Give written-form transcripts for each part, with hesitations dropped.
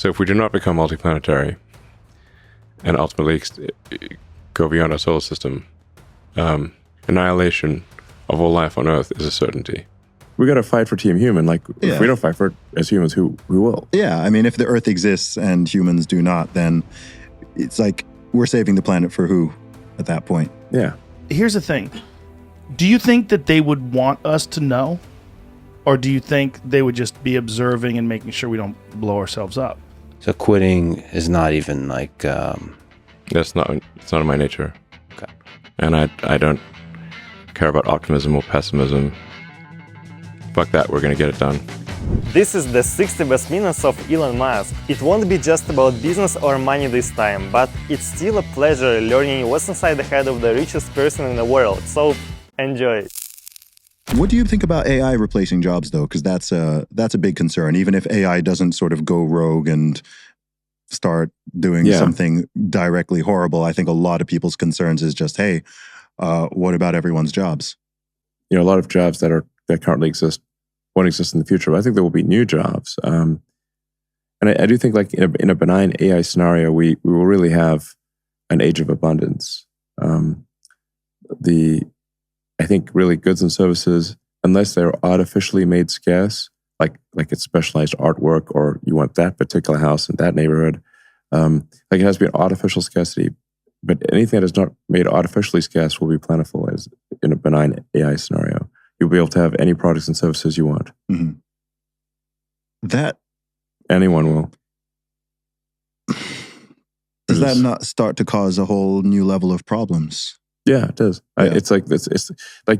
So if we do not become multiplanetary and ultimately go beyond our solar system, annihilation of all life on Earth is a certainty. We got to fight for Team Human. Like, if we don't fight for it as humans, who will? Yeah, I mean, if the Earth exists and humans do not, then it's like we're saving the planet for who at that point? Yeah. Here's the thing. Do you think that they would want us to know? Or do you think they would just be observing and making sure we don't blow ourselves up? So quitting is not even like... It's not in my nature. Okay. And I don't care about optimism or pessimism. Fuck that, we're gonna get it done. This is the 60 best minutes of Elon Musk. It won't be just about business or money this time, but it's still a pleasure learning what's inside the head of the richest person in the world. So enjoy. What do you think about AI replacing jobs, though? Because that's a big concern. Even if AI doesn't sort of go rogue and start doing something directly horrible, I think a lot of people's concerns is just, hey, what about everyone's jobs? You know, a lot of jobs that currently exist won't exist in the future, but I think there will be new jobs. And I do think, like, in a benign AI scenario, we will really have an age of abundance. I think really goods and services, unless they're artificially made scarce, like it's specialized artwork, or you want that particular house in that neighborhood, like it has to be an artificial scarcity. But anything that is not made artificially scarce will be plentiful as in a benign AI scenario. You'll be able to have any products and services you want. Mm-hmm. That anyone will. Does that not start to cause a whole new level of problems? Yeah, it does. Yeah. It's like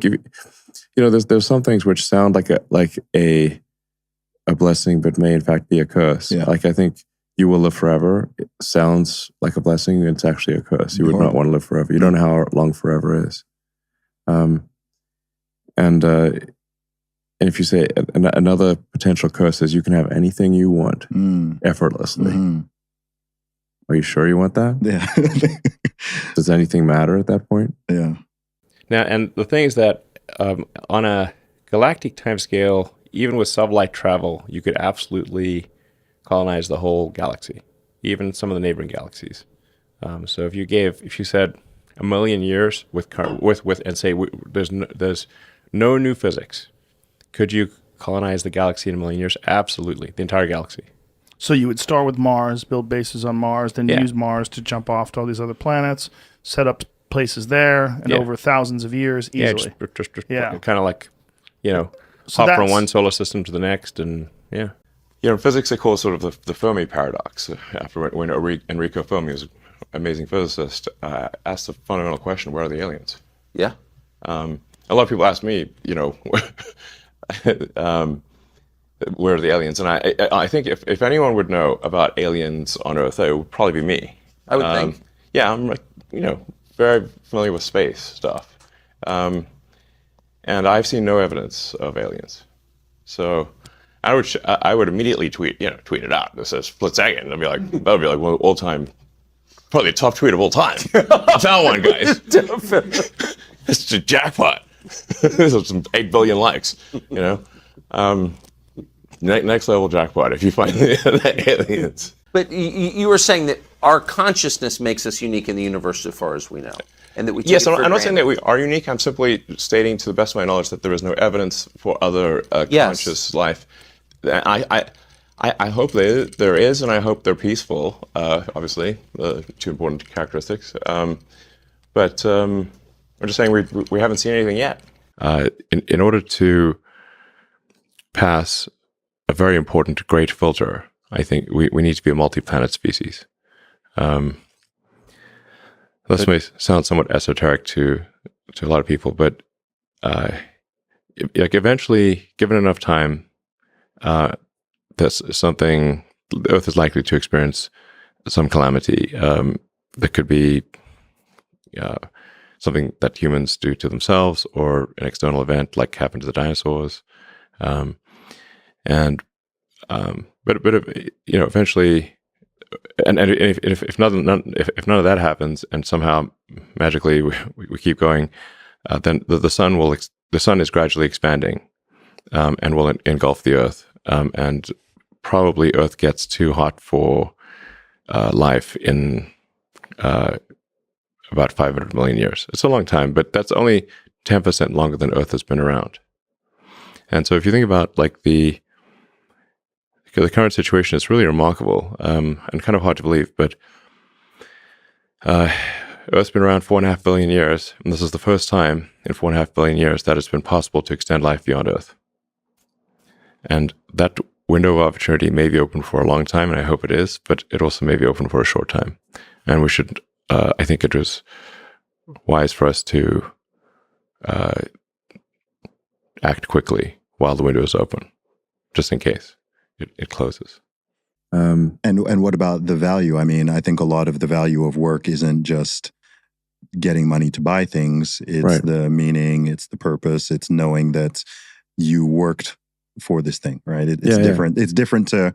you know, there's some things which sound like a blessing, but may in fact be a curse. Yeah. Like, I think you will live forever. It sounds like a blessing, and it's actually a curse. You would not want to live forever. You don't know how long forever is. And if you say another potential curse is you can have anything you want effortlessly. Mm-hmm. Are you sure you want that? Yeah. Does anything matter at that point? Yeah. Now, and the thing is that on a galactic timescale, even with sublight travel, you could absolutely colonize the whole galaxy, even some of the neighboring galaxies. So if you said 1 million years with and say there's no new physics, could you colonize the galaxy in 1 million years? Absolutely, the entire galaxy. So you would start with Mars, build bases on Mars, then use Mars to jump off to all these other planets, set up places there, and over thousands of years easily. Just kind of like, hop from one solar system to the next, and You know, in physics they call it sort of the Fermi paradox. After when Enrico Fermi was an amazing physicist, asked the fundamental question: where are the aliens? Yeah. A lot of people ask me, where are the aliens? And I think if anyone would know about aliens on Earth, it would probably be me. I would think. Yeah, I'm very familiar with space stuff, and I've seen no evidence of aliens. So I would immediately tweet it out. This says split second. I'd be like, that would be like one all time, probably the top tweet of all time. I found one, guys. It's a jackpot. There's some 8 billion likes. Next level jackpot if you find the aliens. But you were saying that our consciousness makes us unique in the universe so far as we know. And that we take Yes, it for I'm not saying that granted. we are unique. I'm simply stating to the best of my knowledge that there is no evidence for other conscious life. I hope there is, and I hope they're peaceful, obviously, two important characteristics. But I'm just saying we haven't seen anything yet. In order to pass a very important great filter, I think we need to be a multi-planet species. This may sound somewhat esoteric to a lot of people, but eventually, given enough time, the Earth is likely to experience some calamity. That could be something that humans do to themselves, or an external event like happened to the dinosaurs. But eventually, and if none of that happens, and somehow magically we keep going, then the sun is gradually expanding, and will engulf the Earth, and probably Earth gets too hot for life in about 500 million years. It's a long time, but that's only 10% longer than Earth has been around. And so if you think about like the current situation, it's really remarkable and kind of hard to believe, but Earth's been around 4.5 billion years, and this is the first time in 4.5 billion years that it's been possible to extend life beyond Earth. And that window of opportunity may be open for a long time, and I hope it is, but it also may be open for a short time. And we should, I think it was wise for us to act quickly while the window is open, just in case it closes. And what about the value? I mean, I think a lot of the value of work isn't just getting money to buy things. It's the meaning, it's the purpose, it's knowing that you worked for this thing, right? It's different. It's different to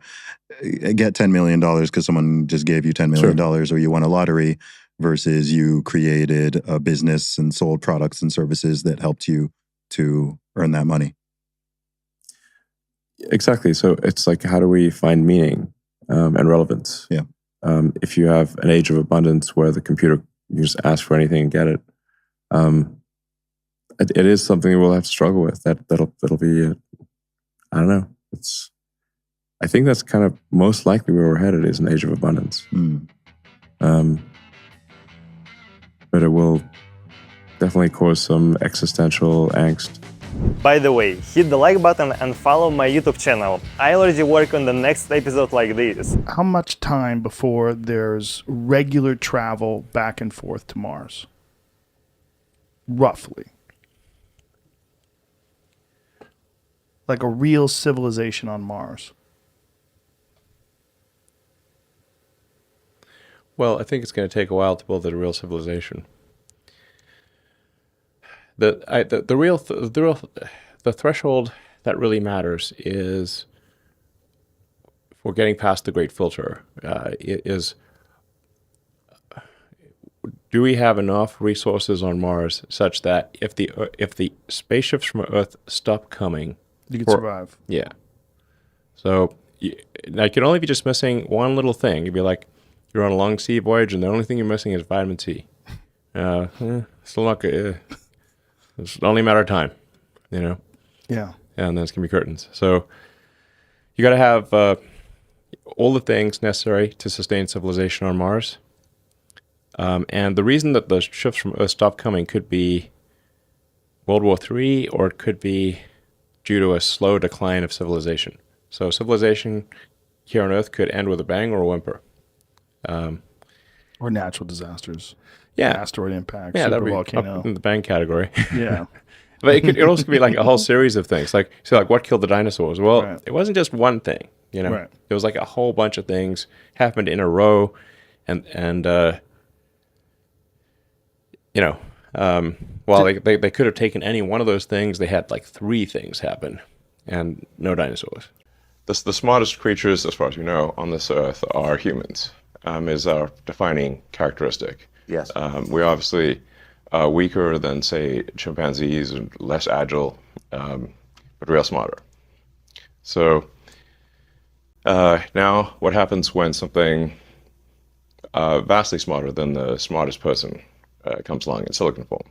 get $10 million because someone just gave you $10 million or you won a lottery versus you created a business and sold products and services that helped you to earn that money. Exactly. So it's like, how do we find meaning and relevance? Yeah. If you have an age of abundance where the computer, you just ask for anything and get it, it is something we'll have to struggle with. That'll be, I don't know. I think that's kind of most likely where we're headed, is an age of abundance. But it will definitely cause some existential angst. By the way, hit the like button and follow my YouTube channel. I already work on the next episode like this. How much time before there's regular travel back and forth to Mars? Roughly. Like a real civilization on Mars. Well, I think it's going to take a while to build a real civilization. The threshold that really matters is, for getting past the great filter, do we have enough resources on Mars such that if the spaceships from Earth stop coming, you can survive? Yeah. So you can only be just missing one little thing. You'd be like, you're on a long sea voyage, and the only thing you're missing is vitamin C. Still not good. It's only a matter of time, you know? Yeah. And then it's going to be curtains. So you got to have all the things necessary to sustain civilization on Mars. And the reason that the ships from Earth stopped coming could be World War III, or it could be due to a slow decline of civilization. So civilization here on Earth could end with a bang or a whimper. Or natural disasters. Yeah. Asteroid impact, yeah, super that'd be volcano. up in the bang category. Yeah. But it also could be like a whole series of things. Like, so like, what killed the dinosaurs? Well, It wasn't just one thing, you know? Right. It was like a whole bunch of things happened in a row. And you know, while they could have taken any one of those things, they had like 3 things happen and no dinosaurs. The smartest creatures, as far as we know, on this Earth are humans, is our defining characteristic. Yes. We're obviously weaker than, say, chimpanzees, and less agile, but real smarter. So now what happens when something vastly smarter than the smartest person comes along in silicon form?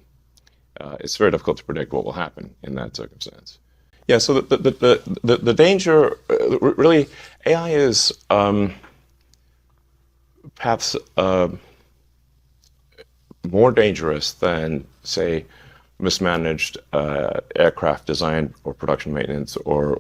It's very difficult to predict what will happen in that circumstance. Yeah, so the danger, really, AI is perhaps more dangerous than, say, mismanaged aircraft design or production maintenance or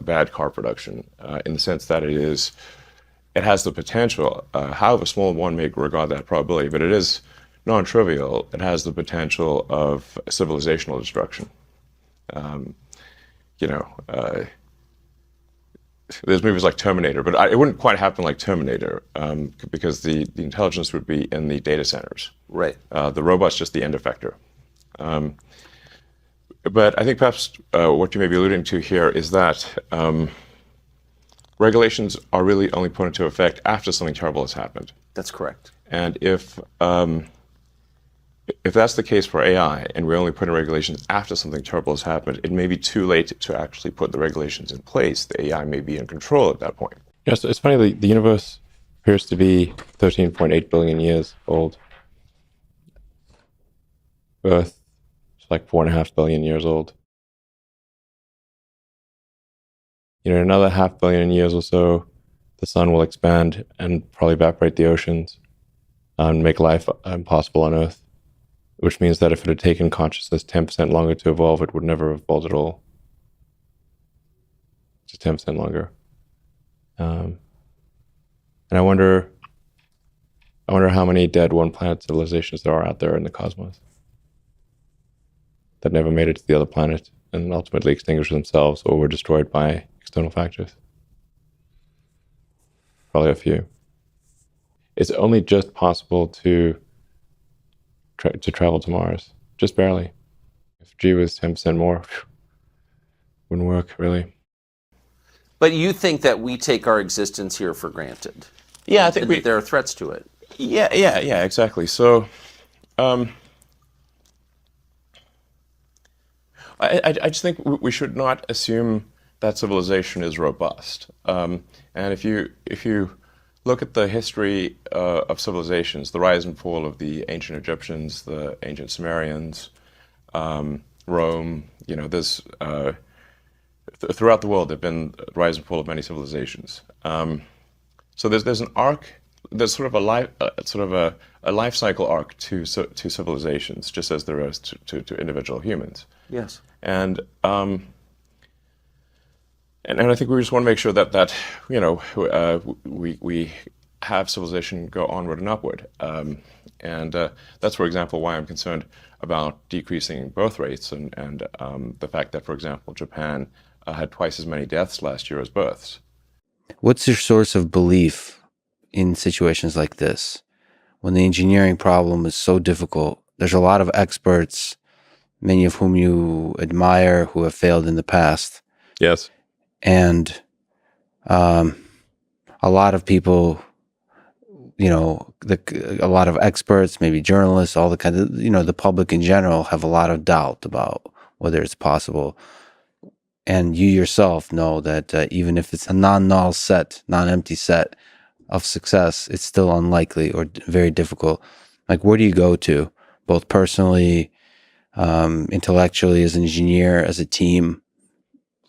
bad car production, in the sense that it has the potential, however small one may regard that probability, but it is non-trivial. It has the potential of civilizational destruction. There's movies like Terminator, but it wouldn't quite happen like Terminator, because the intelligence would be in the data centers. Right. The robot's just the end effector. But I think perhaps what you may be alluding to here is that regulations are really only put into effect after something terrible has happened. That's correct. And if if that's the case for AI, and we only put in regulations after something terrible has happened, it may be too late to actually put the regulations in place. The AI may be in control at that point. Yes, it's funny. The universe appears to be 13.8 billion years old. Earth is like 4.5 billion years old. In another 500 million years or so, the sun will expand and probably evaporate the oceans and make life impossible on Earth, which means that if it had taken consciousness 10% longer to evolve, it would never have evolved at all. Just 10% longer. And I wonder how many dead one-planet civilizations there are out there in the cosmos that never made it to the other planet and ultimately extinguished themselves or were destroyed by external factors. Probably a few. It's only just possible to travel to Mars, just barely. If G was 10% more, wouldn't work really. But you think that we take our existence here for granted? Yeah, I think there are threats to it. Yeah, exactly. So, I just think we should not assume that civilization is robust. And if you look at the history of civilizations, the rise and fall of the ancient Egyptians, the ancient Sumerians, Rome, there's throughout the world there've been rise and fall of many civilizations. So there's an arc. There's sort of a life cycle arc to civilizations, just as there is to individual humans. Yes. And I think we just want to make sure that we have civilization go onward and upward. And that's, for example, why I'm concerned about decreasing birth rates and the fact that, for example, Japan had twice as many deaths last year as births. What's your source of belief in situations like this? When the engineering problem is so difficult, there's a lot of experts, many of whom you admire, who have failed in the past. Yes. And a lot of people, a lot of experts, maybe journalists, all the kind of, the public in general have a lot of doubt about whether it's possible. And you yourself know that even if it's a non-null set, non-empty set of success, it's still unlikely or very difficult. Like, where do you go to, both personally, intellectually, as an engineer, as a team,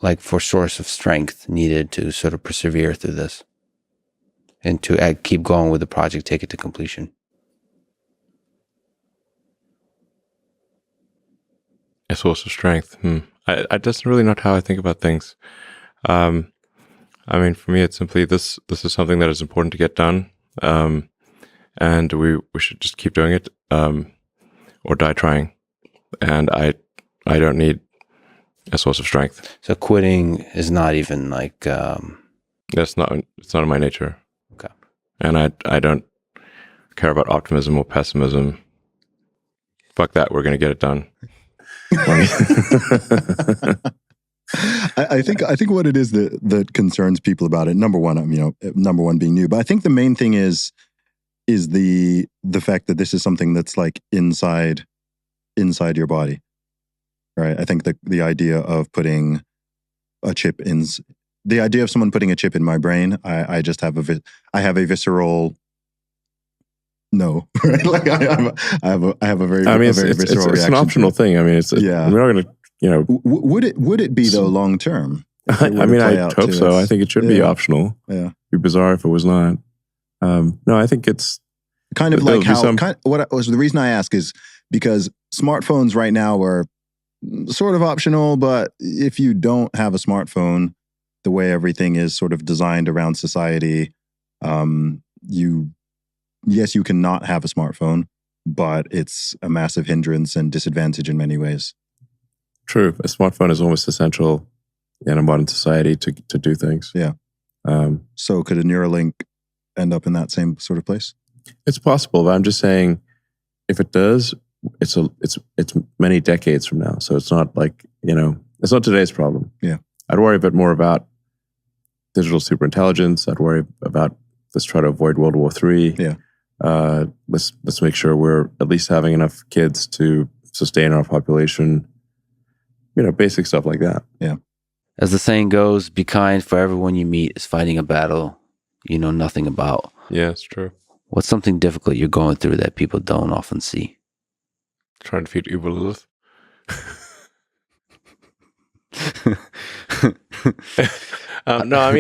like for source of strength needed to sort of persevere through this and to keep going with the project, take it to completion? A source of strength. I that's really not how I think about things. I mean, for me, it's simply this is something that is important to get done, and we should just keep doing it, or die trying. And I don't need a source of strength. So quitting is not even like it's not in my nature. Okay. And I don't care about optimism or pessimism. Fuck that, we're gonna get it done. I think what it is that concerns people about it, number one being new, but I think the main thing is the fact that this is something that's like inside your body, right? I think the idea of putting a chip in, the idea of someone putting a chip in my brain, I just have I have a visceral no, right? Like I have a very visceral reaction. It's an optional thing. I mean, yeah. We're not going to, Would it be though long term? I mean, I hope so. I think it should be optional. Yeah. It'd be bizarre if it was not. No, I think it's kind of like how. The reason I ask is because smartphones right now are sort of optional, but if you don't have a smartphone, the way everything is sort of designed around society, you cannot have a smartphone, but it's a massive hindrance and disadvantage in many ways. True. A smartphone is almost essential in a modern society to do things. Yeah. So could a Neuralink end up in that same sort of place? It's possible, but I'm just saying, if it does, it's many decades from now. So it's not like, it's not today's problem. Yeah. I'd worry a bit more about digital superintelligence. I'd worry about let's try to avoid World War III. Yeah. Let's make sure we're at least having enough kids to sustain our population. Basic stuff like that. Yeah. As the saying goes, be kind, for everyone you meet is fighting a battle you know nothing about. Yeah, it's true. What's something difficult you're going through that people don't often see? Trying to feed Uber Lilith. No, I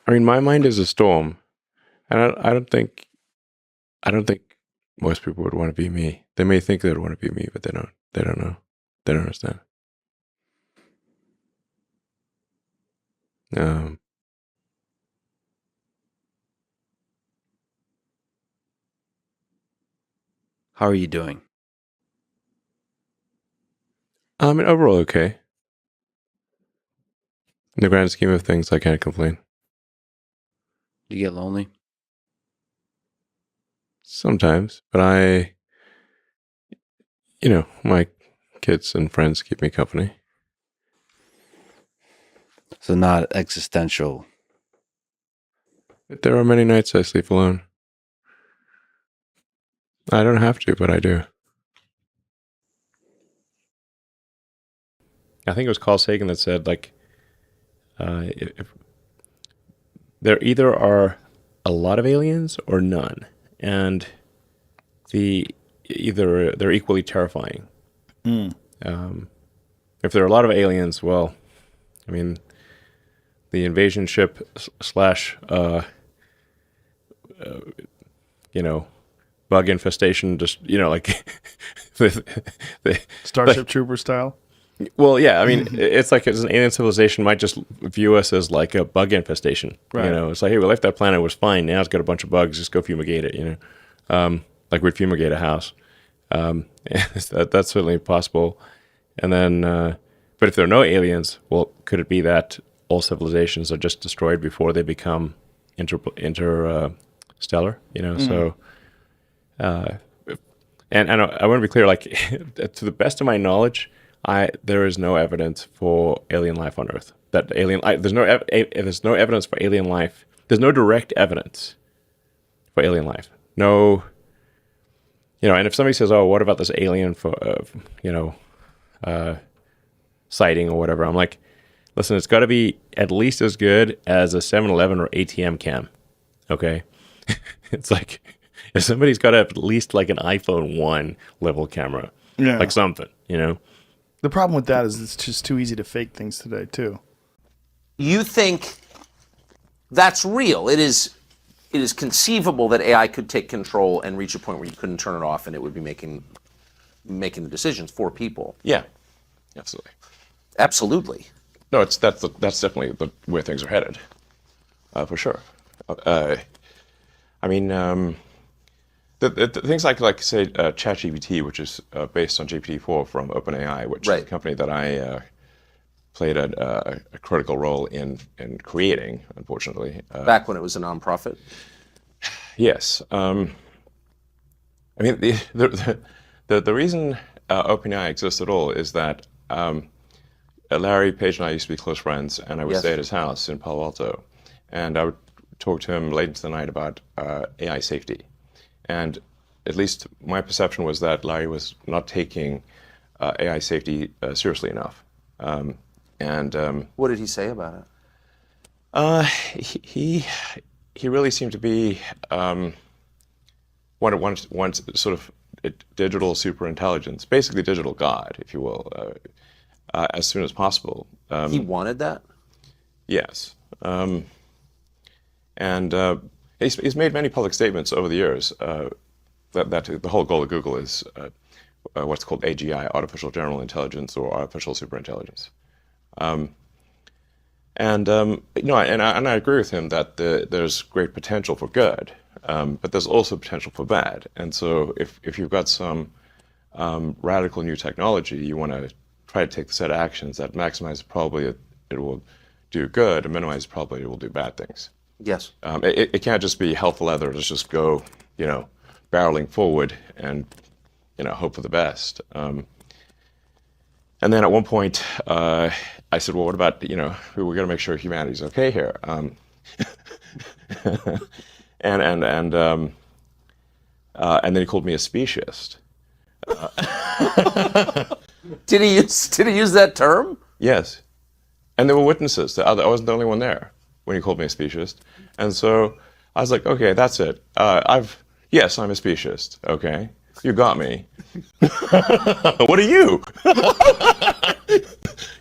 mean, my mind is a storm, and I don't think most people would want to be me. They may think they would want to be me, but they don't. They don't know. They don't understand. How are you doing? I mean, overall, okay. In the grand scheme of things, I can't complain. Do you get lonely? Sometimes, but my kids and friends keep me company. So not existential. There are many nights I sleep alone. I don't have to, but I do. I think it was Carl Sagan that said, if there either are a lot of aliens or none, and they're equally terrifying. If there are a lot of aliens, well, I mean, the invasion ship slash bug infestation, just the Starship Trooper style. Well, yeah, I mean, it's like an alien civilization might just view us as like a bug infestation. Right. It's like, hey, we left that planet, it was fine. Now it's got a bunch of bugs. Just go fumigate it. Like we'd fumigate a house. That's certainly possible. And then, but if there are no aliens, well, could it be that all civilizations are just destroyed before they become interstellar? So, and I want to be clear. Like, to the best of my knowledge, there is no evidence for alien life on Earth. There's no evidence for alien life. There's no direct evidence for alien life. No, and if somebody says, "Oh, what about this alien for sighting or whatever?" I'm like, listen, it's got to be at least as good as a 7-Eleven or ATM cam. Okay, it's like if somebody's got at least like an iPhone 1 level camera, like something, The problem with that is it's just too easy to fake things today, too. You think that's real? It is conceivable that AI could take control and reach a point where you couldn't turn it off, and it would be making the decisions for people. Yeah, absolutely. Absolutely. No, that's definitely where things are headed, for sure. I mean, the things like say ChatGPT, which is based on GPT-4 from OpenAI, which is a company that I played a critical role in creating, unfortunately. Back when it was a nonprofit? Yes. I mean, the reason OpenAI exists at all is that Larry Page and I used to be close friends, and I would stay at his house in Palo Alto, and I would talk to him late into the night about AI safety. And at least my perception was that Larry was not taking AI safety seriously enough. What did he say about it? He really seemed to be wanted sort of digital superintelligence, basically digital God, if you will, as soon as possible. He wanted that? Yes. And he's made many public statements over the years that the whole goal of Google is what's called AGI, artificial general intelligence or artificial superintelligence. And I agree with him that there's great potential for good, but there's also potential for bad. And so if you've got some radical new technology, you want to try to take the set of actions that maximize the probability it will do good and minimize the probability it will do bad things. Yes. It can't just be hell for leather. Let's just go, barreling forward and, hope for the best. And then at one point, I said, well, what about, we got to make sure humanity's okay here. And then he called me a speciesist. Did he use that term? Yes. And there were witnesses. I wasn't the only one there when he called me a speciesist. And so I was like, okay, that's it. Yes, I'm a speciesist. Okay. You got me. What are you?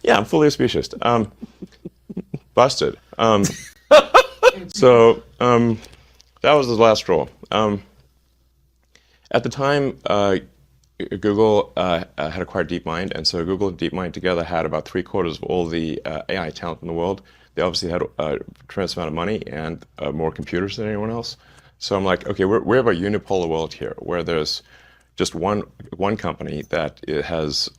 Yeah, I'm fully a speciesist. Busted. So that was the last straw. At the time, Google had acquired DeepMind, and so Google and DeepMind together had about 3/4 of all the AI talent in the world. They obviously had a tremendous amount of money and more computers than anyone else. So I'm like, okay, we have a unipolar world here, where there's just one company that has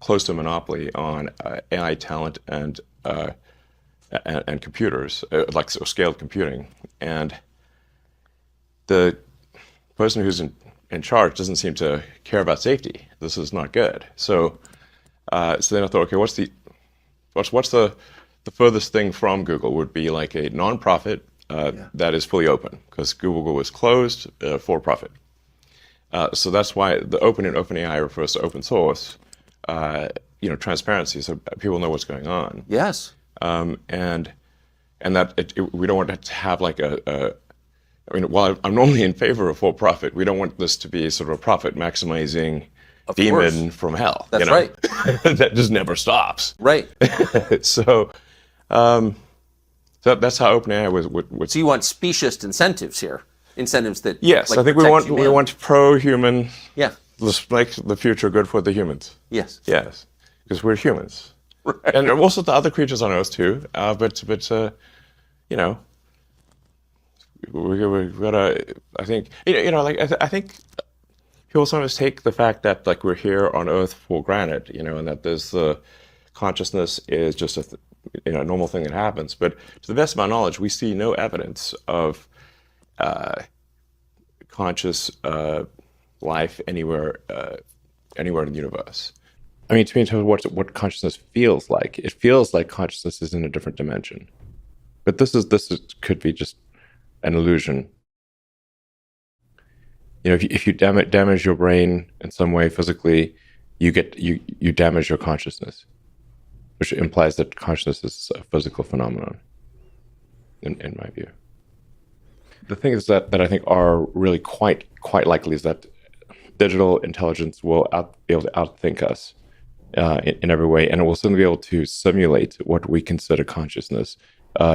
close to a monopoly on AI talent and computers, like scaled computing, and the person who's in charge doesn't seem to care about safety. This is not good. So then I thought, okay, what's the furthest thing from Google would be like a nonprofit that is fully open, because Google was closed for profit. So that's why the open in OpenAI refers to open source, transparency, so people know what's going on. Yes. And that we don't want to have like while I'm normally in favor of for profit, we don't want this to be sort of a profit maximizing demon from hell. That's right. That just never stops. Right. So that's how OpenAI would. So you want speciesist incentives here, incentives that. Yes, like, I think we want pro-human. Yeah. Let's make the future good for the humans. Yes. Yes, because we're humans, right. And also the other creatures on Earth too. But we've got to. I think I think people sometimes take the fact that like we're here on Earth for granted, and that there's the consciousness is just a normal thing that happens. But to the best of my knowledge, we see no evidence of conscious life anywhere in the universe. I mean, to me, in terms of what consciousness feels like, it feels like consciousness is in a different dimension. But this could be just an illusion. If you damage your brain in some way physically, you damage your consciousness, which implies that consciousness is a physical phenomenon, in my view. The thing is that I think are really quite likely is that digital intelligence will be able to outthink us in every way, and it will certainly be able to simulate what we consider consciousness.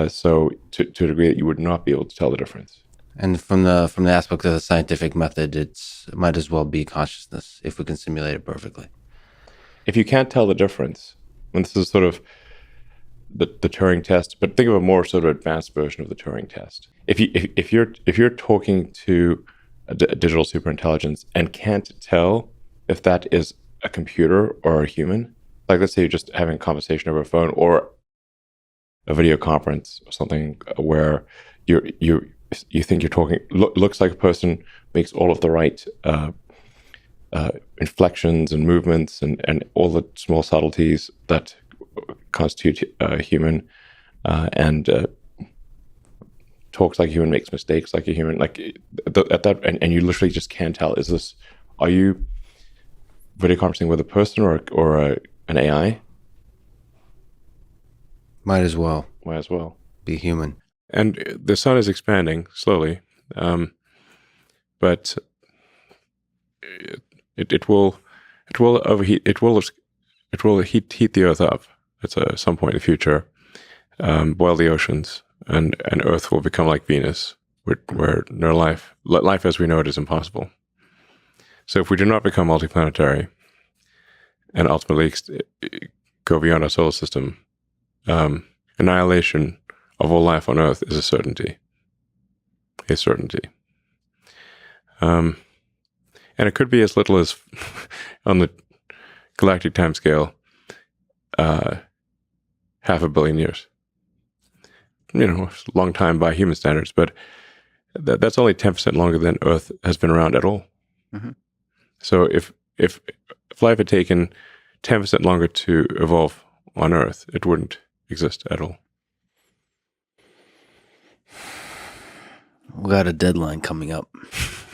So to a degree that you would not be able to tell the difference. And from the aspect of the scientific method, it might as well be consciousness if we can simulate it perfectly. If you can't tell the difference, and this is sort of the Turing test, but think of a more sort of advanced version of the Turing test. If you're talking to a digital superintelligence and can't tell if that is a computer or a human, like let's say you're just having a conversation over a phone or a video conference or something where you think you're talking, looks like a person, makes all of the right inflections and movements and all the small subtleties that constitute a human, and talks like a human, makes mistakes like a human, like at that, and you literally just can't tell, are you video conferencing with a person or an AI? Might as well be human. And the sun is expanding slowly, but it will overheat. It will heat the Earth up at some point in the future, boil the oceans, and Earth will become like Venus, where no life as we know it is impossible. So if we do not become multiplanetary and ultimately go beyond our solar system, annihilation of all life on Earth is a certainty. And it could be as little as, on the galactic timescale, 500 million years. It's a long time by human standards, but that's only 10% longer than Earth has been around at all. Mm-hmm. So if life had taken 10% longer to evolve on Earth, it wouldn't exist at all. We got a deadline coming up.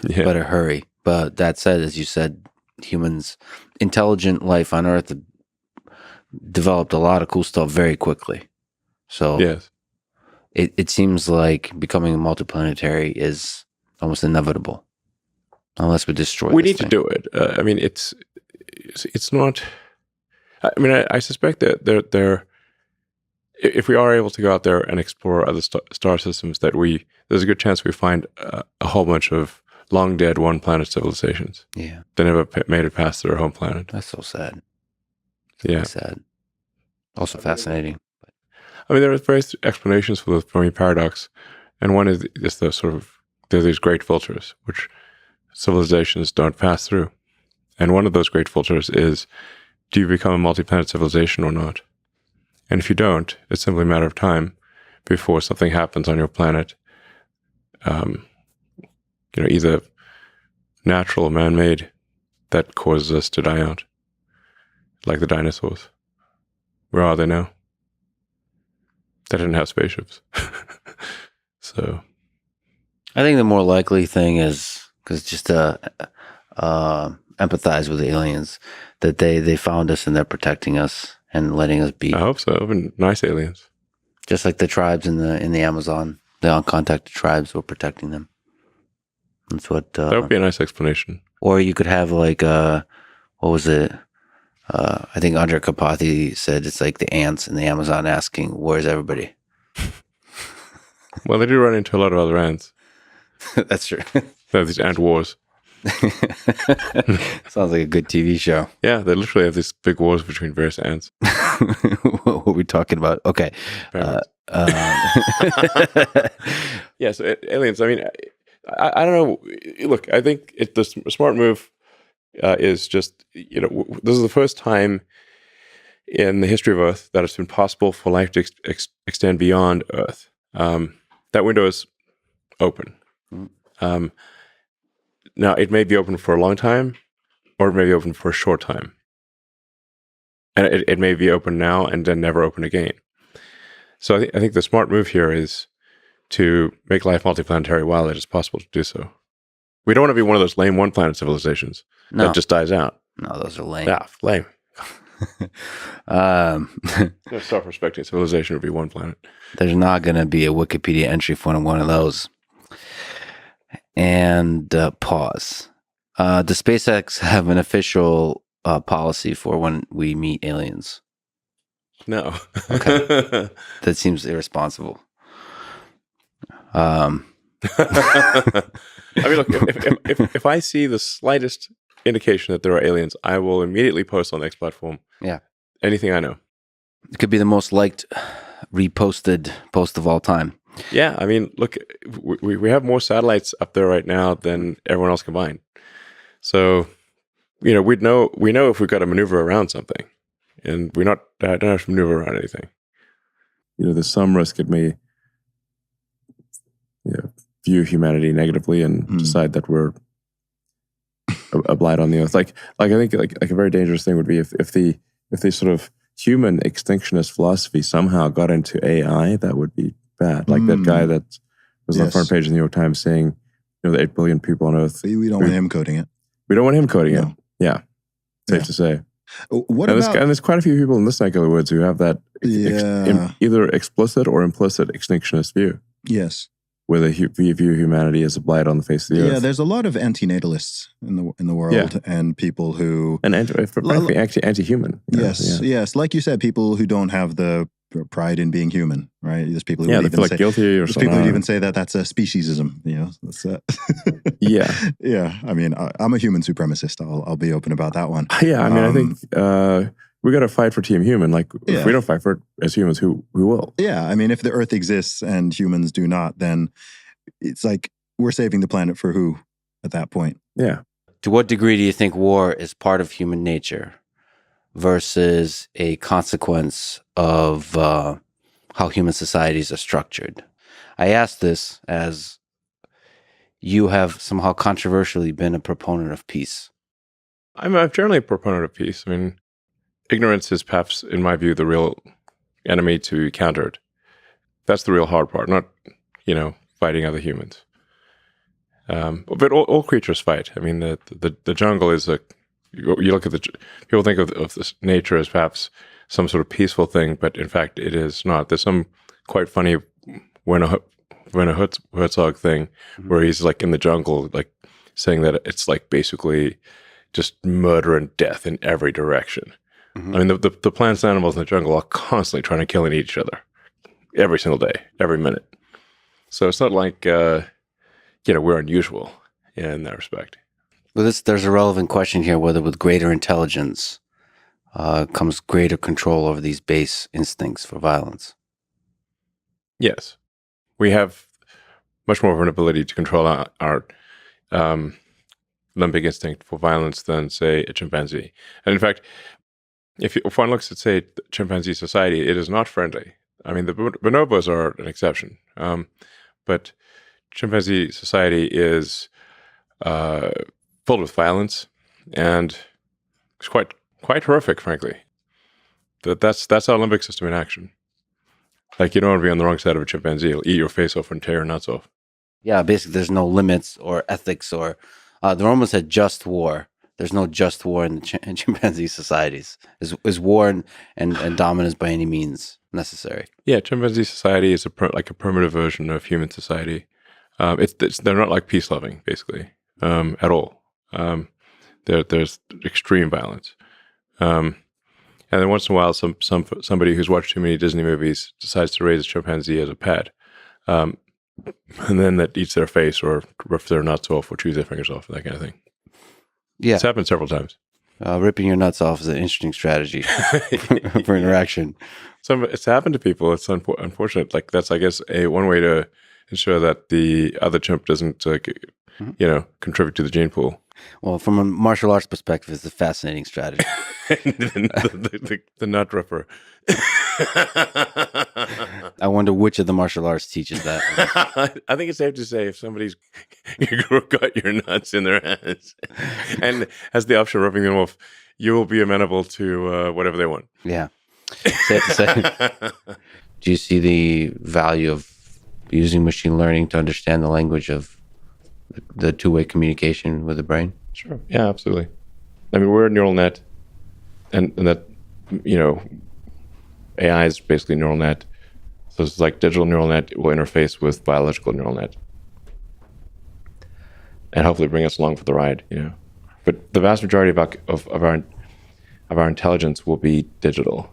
Yeah. Better hurry. But that said, as you said, humans, intelligent life on Earth developed a lot of cool stuff very quickly. So Yes. it seems like becoming multiplanetary is almost inevitable, unless we destroy. We this need thing. to do it. I mean, it's not. I mean, I suspect that there. If we are able to go out there and explore other star systems, there's a good chance we find a whole bunch of long dead one planet civilizations. Yeah, That never made it past their home planet. that's so sad. Yeah. Sad. Also fascinating. I mean, there are various explanations for the Fermi paradox, and one is the sort of there are these great filters which civilizations don't pass through, and one of those great filters is: do you become a multi-planet civilization or not? And if you don't, it's simply a matter of time before something happens on your planet, either natural or man-made, that causes us to die out, like the dinosaurs. Where are they now? They didn't have spaceships. So I think the more likely thing is, because just to empathize with the aliens, that they found us and they're protecting us and letting us be. I hope so. I've been nice aliens. Just like the tribes in the Amazon, the uncontacted tribes were protecting them. That's what. That would be a nice explanation. Or you could have like what was it? I think Andre Karpathy said it's like the ants in the Amazon asking, "Where's everybody?" Well, they do run into a lot of other ants. That's true. They have these ant wars. Sounds like a good TV show. Yeah, they literally have these big wars between various ants. What were we talking about? Okay. Yeah, so aliens, I mean, I don't know. Look, I think the smart move is just, this is the first time in the history of Earth that it's been possible for life to extend beyond Earth. That window is open. Now, it may be open for a long time, or it may be open for a short time. And it may be open now and then never open again. So I think the smart move here is to make life multiplanetary while it is possible to do so. We don't want to be one of those lame one-planet civilizations that just dies out. No, those are lame. Yeah, lame. No self-respecting civilization would be one planet. There's not going to be a Wikipedia entry for one of those. And pause. Does SpaceX have an official policy for when we meet aliens? No. Okay. That seems irresponsible. I mean, look, if I see the slightest indication that there are aliens, I will immediately post on the X platform. Yeah. Anything I know. It could be the most liked, reposted post of all time. Yeah, I mean, look, we have more satellites up there right now than everyone else combined. So, we know if we've got to maneuver around something, and we don't have to maneuver around anything. There's some risk it may view humanity negatively and decide that we're a blight on the earth. Like I think like a very dangerous thing would be if the sort of human extinctionist philosophy somehow got into AI, that would be bad. Like that guy that was on the front page of the New York Times saying, the 8 billion people on Earth. We don't want him coding it. We don't want him coding it. Yeah. Safe to say. There's quite a few people in this neck of the woods who have that either explicit or implicit extinctionist view. Yes. Where they view humanity as a blight on the face of the earth. Yeah, there's a lot of antinatalists in the world, and people who anti-human. Yes. Like you said, people who don't have the pride in being human, right? There's people who they would feel even say guilty or something. People would even say that that's a speciesism. That's yeah. Yeah. I mean, I'm a human supremacist. I'll be open about that one. Yeah. I mean, I think we got to fight for Team Human. Like, if we don't fight for it as humans, who will? Yeah. I mean, if the Earth exists and humans do not, then it's like we're saving the planet for who at that point? Yeah. To what degree do you think war is part of human nature versus a consequence of how human societies are structured? I ask this as you have somehow controversially been a proponent of peace. I'm generally a proponent of peace. I mean, ignorance is perhaps, in my view, the real enemy to be countered. That's the real hard part, not, fighting other humans. But all creatures fight. I mean, the jungle is you look at people think of this nature as perhaps some sort of peaceful thing, but in fact it is not. There's some quite funny Werner Herzog thing where he's like in the jungle, like saying that it's like basically just murder and death in every direction. I mean, the plants and animals in the jungle are constantly trying to kill and eat each other every single day, every minute. So it's not like, we're unusual in that respect. Well, there's a relevant question here, whether with greater intelligence comes greater control over these base instincts for violence. Yes. We have much more of an ability to control our limbic instinct for violence than, say, a chimpanzee. And in fact, if one looks at, say, chimpanzee society, it is not friendly. I mean, the bonobos are an exception. But chimpanzee society is filled with violence, and it's quite horrific, frankly. That's our limbic system in action. Like, you don't want to be on the wrong side of a chimpanzee. It'll eat your face off and tear your nuts off. Yeah, basically there's no limits or ethics or the Romans had just war. There's no just war in the chimpanzee societies. Is war and dominance by any means necessary? Yeah, chimpanzee society is like a primitive version of human society. They're not like peace loving, basically, at all. There's extreme violence, and then once in a while, somebody who's watched too many Disney movies decides to raise a chimpanzee as a pet, and then that eats their face or rips their nuts off or chews their fingers off, that kind of thing. Yeah, it's happened several times. Ripping your nuts off is an interesting strategy for interaction. It's happened to people. It's unfortunate. Like that's, I guess, one way to ensure that the other chimp doesn't, contribute to the gene pool. Well, from a martial arts perspective, it's a fascinating strategy. the nut ripper. I wonder which of the martial arts teaches that. I think it's safe to say if somebody's got your nuts in their hands and has the option of ripping them off, you will be amenable to whatever they want. Yeah. Safe to say. Do you see the value of using machine learning to understand the language of the two-way communication with the brain? Sure. Yeah, absolutely. I mean, we're a neural net, and that, AI is basically neural net. So it's like digital neural net will interface with biological neural net, and hopefully bring us along for the ride. But the vast majority of our intelligence will be digital.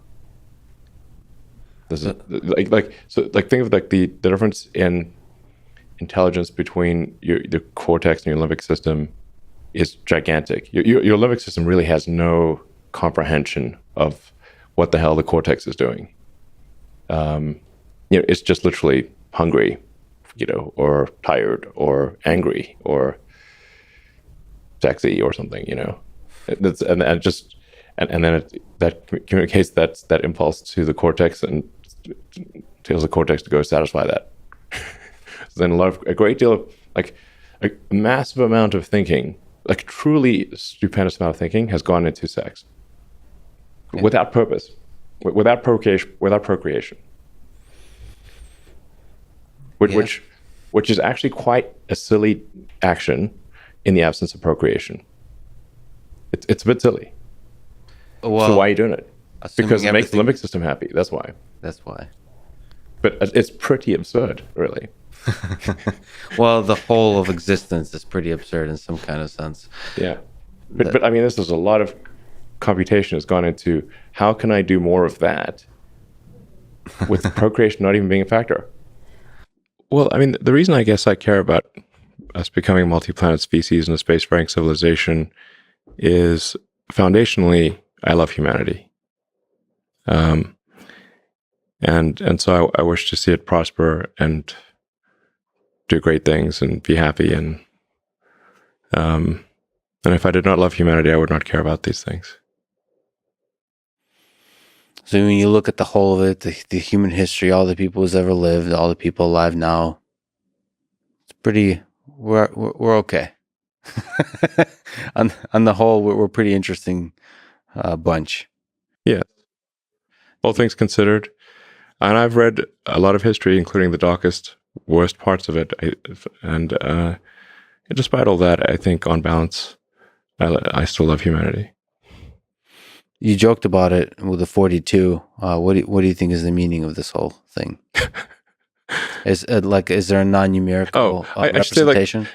This is think of like the difference in intelligence between the cortex and your limbic system is gigantic. Your limbic system really has no comprehension of what the hell the cortex is doing. It's just literally hungry, or tired, or angry, or sexy, or something. And then that communicates that impulse to the cortex and tells the cortex to go satisfy that. So then a great deal of like a massive amount of thinking, like truly stupendous amount of thinking, has gone into sex. Yeah. Without purpose, without procreation, which is actually quite a silly action in the absence of procreation. It's a bit silly. Well, so why are you doing it? Because it makes the limbic system happy. That's why. But it's pretty absurd, really. Well, the whole of existence is pretty absurd in some kind of sense. Yeah. But I mean, this is a lot of computation has gone into how can I do more of that with procreation not even being a factor. Well, I mean, the reason I guess I care about us becoming a multi-planet species and a space-faring civilization is foundationally, I love humanity. And so I wish to see it prosper and do great things and be happy. And if I did not love humanity, I would not care about these things. So when you look at the whole of it, the human history, all the people who's ever lived, all the people alive now, it's pretty. We're okay. on the whole, we're a pretty interesting bunch. Yeah. All things considered. And I've read a lot of history, including the darkest, worst parts of it. And despite all that, I think on balance, I still love humanity. You joked about it with the 42. What do you think is the meaning of this whole thing? Is there a non-numerical representation?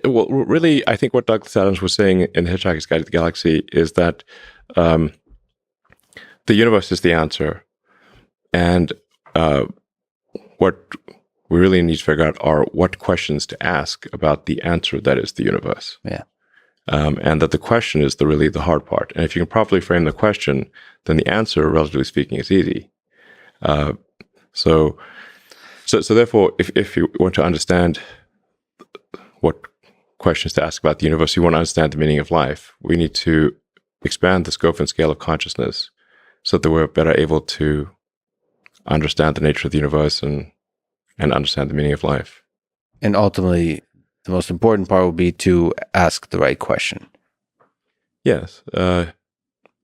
Well, really, I think what Douglas Adams was saying in The Hitchhiker's Guide to the Galaxy is that the universe is the answer, and what we really need to figure out are what questions to ask about the answer that is the universe. Yeah. And that the question is really the hard part. And if you can properly frame the question, then the answer, relatively speaking, is easy. So therefore, if you want to understand what questions to ask about the universe, you want to understand the meaning of life, we need to expand the scope and scale of consciousness so that we're better able to understand the nature of the universe and understand the meaning of life. And ultimately, the most important part will be to ask the right question. Yes.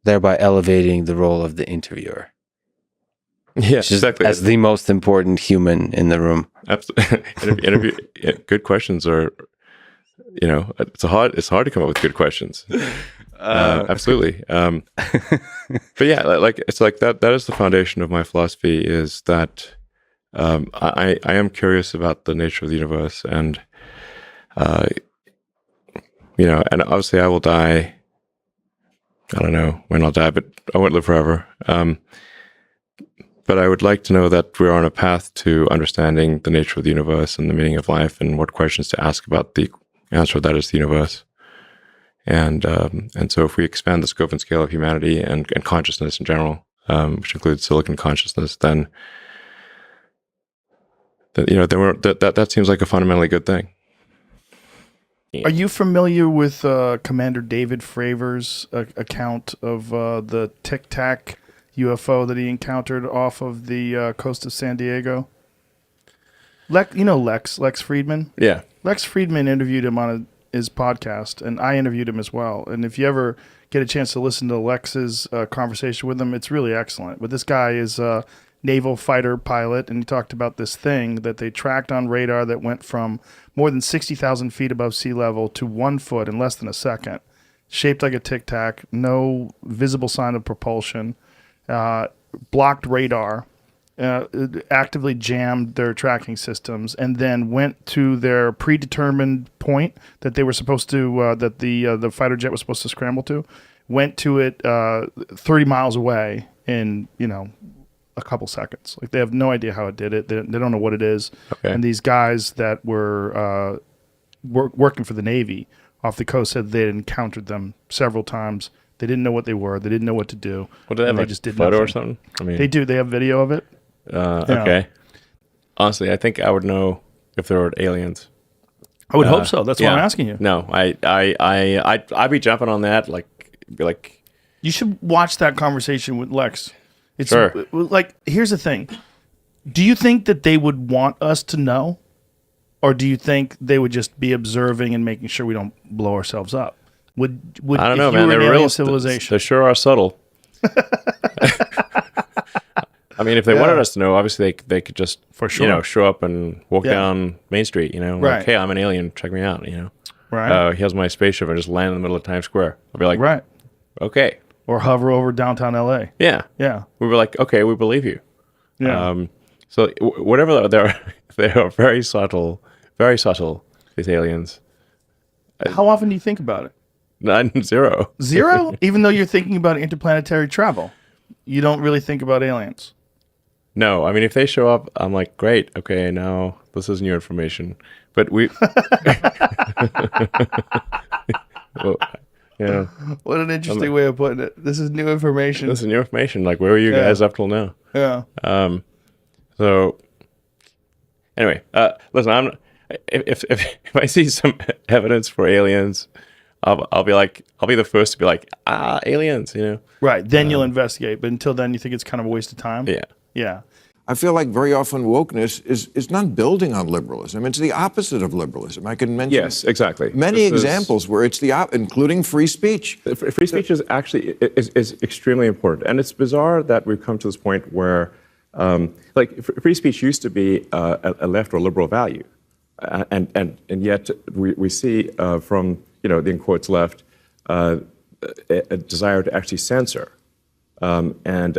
Thereby elevating the role of the interviewer. Yes, exactly. As the most important human in the room. Absolutely. Good questions are, it's hard to come up with good questions. Absolutely. But yeah, it's like that is the foundation of my philosophy, is that I am curious about the nature of the universe, and and obviously I will die. I don't know when I'll die, but I won't live forever. But I would like to know that we're on a path to understanding the nature of the universe and the meaning of life, and what questions to ask about the answer that is the universe. And so if we expand the scope and scale of humanity and consciousness in general, which includes silicon consciousness, then that seems like a fundamentally good thing. Are you familiar with Commander David Fravor's account of the Tic Tac UFO that he encountered off of the coast of San Diego? Lex Friedman? Yeah. Lex Friedman interviewed him on his podcast, and I interviewed him as well. And if you ever get a chance to listen to Lex's conversation with him, it's really excellent. But this guy is a naval fighter pilot, and he talked about this thing that they tracked on radar that went from more than 60,000 feet above sea level to 1 foot in less than a second, shaped like a Tic Tac, no visible sign of propulsion, blocked radar, actively jammed their tracking systems, and then went to their predetermined point that they were supposed to, that the fighter jet was supposed to scramble to, went to it 30 miles away in, a couple seconds. Like, they have no idea how it did it. They don't know what it is. Okay. And these guys that were working for the Navy off the coast said they had encountered them several times. They didn't know what they were. They didn't know what to do. Well, do they have just did photo nothing. or something? I mean, They do. They have video of it. Okay. Honestly, I think I would know if there were aliens. I would hope so. That's why I'm asking you. No, I'd be jumping on that. Be like, you should watch that conversation with Lex. It's Sure. Like, here's the thing. Do you think that they would want us to know? Or do you think they would just be observing and making sure we don't blow ourselves up? Would I don't know, if you man. were an They're alien real civilization? They sure are subtle. I mean, if they wanted us to know, obviously they could just, For sure. show up and walk down Main Street, Right. like, hey, I'm an alien, check me out, Right. Here's my spaceship, and just land in the middle of Times Square. I'll be like, Right. okay. Or hover over downtown LA. Yeah. Yeah. We were like, okay, we believe you. Yeah. So whatever they are very subtle, these aliens. How often do you think about it? None, zero. Zero? Even though you're thinking about interplanetary travel, you don't really think about aliens. No, I mean, if they show up, I'm like, great, okay, now this is new information. But we, well, What an interesting way of putting it. This is new information. This is new information. Like, where were you guys up till now? Yeah. So, anyway, listen, if I see some evidence for aliens, I'll be the first to be like, aliens, Right. Then you'll investigate. But until then, you think it's kind of a waste of time? Yeah. Yeah. I feel like very often wokeness is not building on liberalism. It's the opposite of liberalism. I can mention exactly. many examples where it's including free speech. Free speech is actually is extremely important, and it's bizarre that we've come to this point where, free speech used to be a left or liberal value, and yet we see from the in quotes left a desire to actually censor, and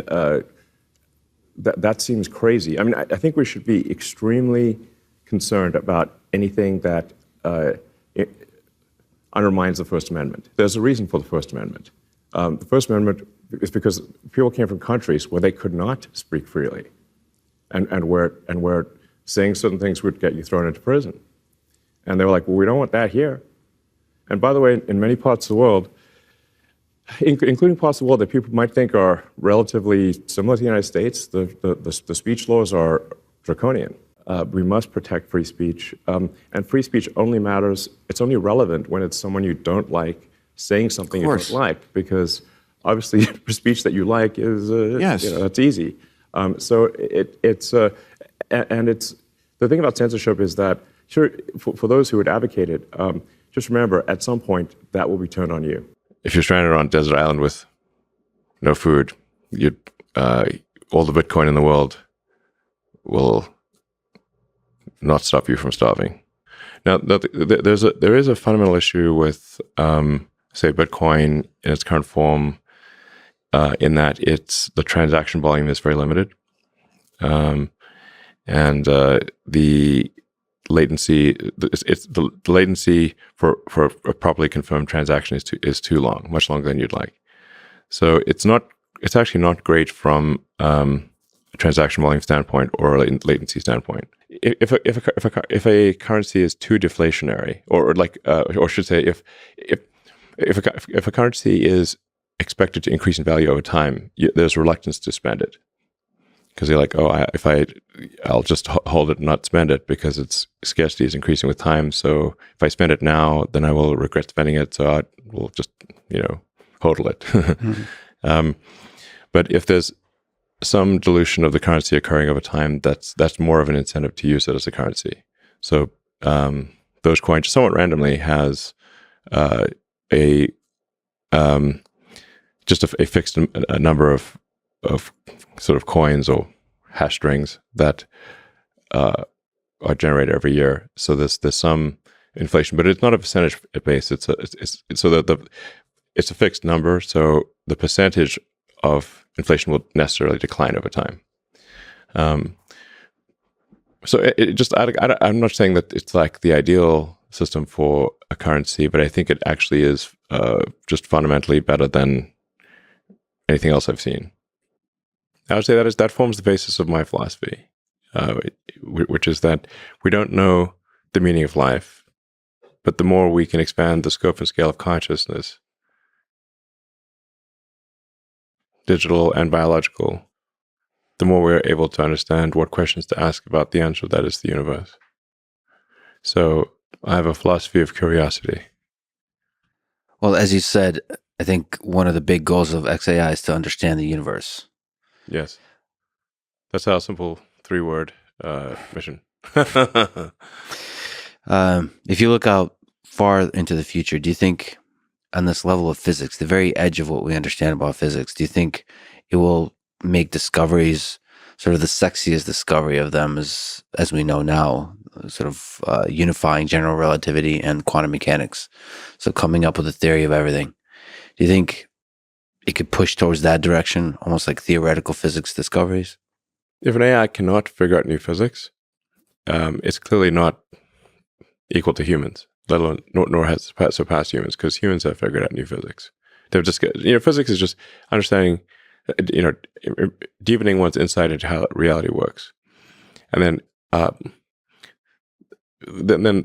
that seems crazy. I mean, I think we should be extremely concerned about anything that undermines the First Amendment. There's a reason for the First Amendment. The First Amendment is because people came from countries where they could not speak freely, and where saying certain things would get you thrown into prison. And they were like, well, we don't want that here. And by the way, in many parts of the world, including parts of the world that people might think are relatively similar to the United States, the speech laws are draconian. We must protect free speech. And free speech only matters, it's only relevant when it's someone you don't like saying something you don't like, because obviously speech that you like is, that's easy. So it's the thing about censorship is that, sure, for those who would advocate it, just remember, at some point, that will be turned on you. If you're stranded on a desert island with no food, all the Bitcoin in the world will not stop you from starving. Now, there is a fundamental issue with, say, Bitcoin in its current form, in that the transaction volume is very limited, and the latency, the latency for a properly confirmed transaction is too long, much longer than you'd like. So it's actually not great from a transaction volume standpoint or a latency standpoint. If a currency is too deflationary, or should say, if a currency is expected to increase in value over time, there's reluctance to spend it. Because you're like, I'll just hold it and not spend it because its scarcity is increasing with time. So if I spend it now, then I will regret spending it. So I will just, hodl it. Mm-hmm. But if there's some dilution of the currency occurring over time, that's more of an incentive to use it as a currency. So Dogecoin, somewhat randomly, has just a fixed number of sort of coins or hash strings that are generated every year. So there's some inflation, but it's not a percentage base. It's a fixed number. So the percentage of inflation will necessarily decline over time. So I'm not saying that it's like the ideal system for a currency, but I think it actually is just fundamentally better than anything else I've seen. I would say that forms the basis of my philosophy, which is that we don't know the meaning of life, but the more we can expand the scope and scale of consciousness, digital and biological, the more we're able to understand what questions to ask about the answer that is the universe. So I have a philosophy of curiosity. Well, as you said, I think one of the big goals of XAI is to understand the universe. Yes. That's our simple 3-word mission. If you look out far into the future, do you think on this level of physics, the very edge of what we understand about physics, do you think it will make discoveries, sort of the sexiest discovery of them as we know now, sort of unifying general relativity and quantum mechanics? So coming up with a theory of everything. Do you think it could push towards that direction, almost like theoretical physics discoveries? If an AI cannot figure out new physics, it's clearly not equal to humans, let alone nor has surpassed humans, because humans have figured out new physics. They've just physics is just understanding, deepening one's insight into how reality works, and then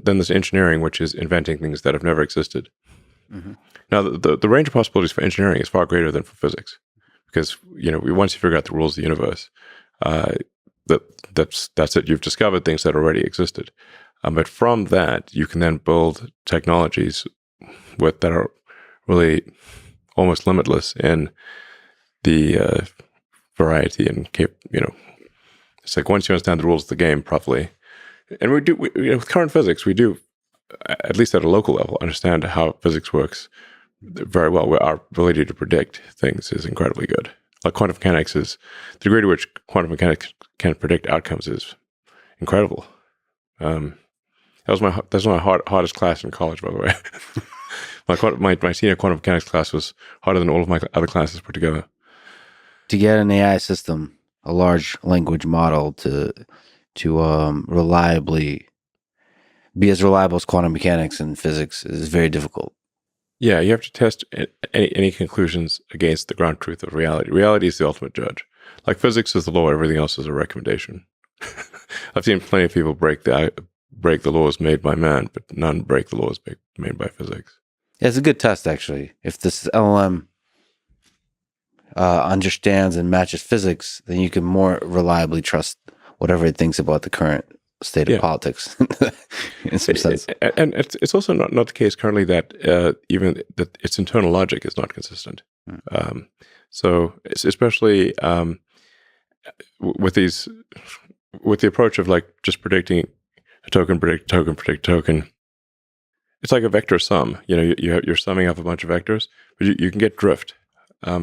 there's engineering, which is inventing things that have never existed. Mm-hmm. Now, the range of possibilities for engineering is far greater than for physics, because once you figure out the rules of the universe, that's it. You've discovered things that already existed, but from that you can then build technologies that are really almost limitless in the variety and It's like once you understand the rules of the game properly, and with current physics, we do, at least at a local level, understand how physics works very well. Where our ability to predict things is incredibly good. Like quantum mechanics is the degree to which quantum mechanics can predict outcomes is incredible. That was my hardest class in college, by the way. my senior quantum mechanics class was harder than all of my other classes put together. To get an AI system, a large language model to reliably be as reliable as quantum mechanics and physics is very difficult. Yeah, you have to test any conclusions against the ground truth of reality. Reality is the ultimate judge. Like physics is the law, everything else is a recommendation. I've seen plenty of people break the laws made by man, but none break the laws made by physics. Yeah, it's a good test, actually. If this LLM understands and matches physics, then you can more reliably trust whatever it thinks about the current state of politics in some sense. And it's also not the case currently that even that its internal logic is not consistent. So especially with the approach of like just predicting a token, predict token, it's like a vector sum. You know, you're summing up a bunch of vectors, but you can get drift.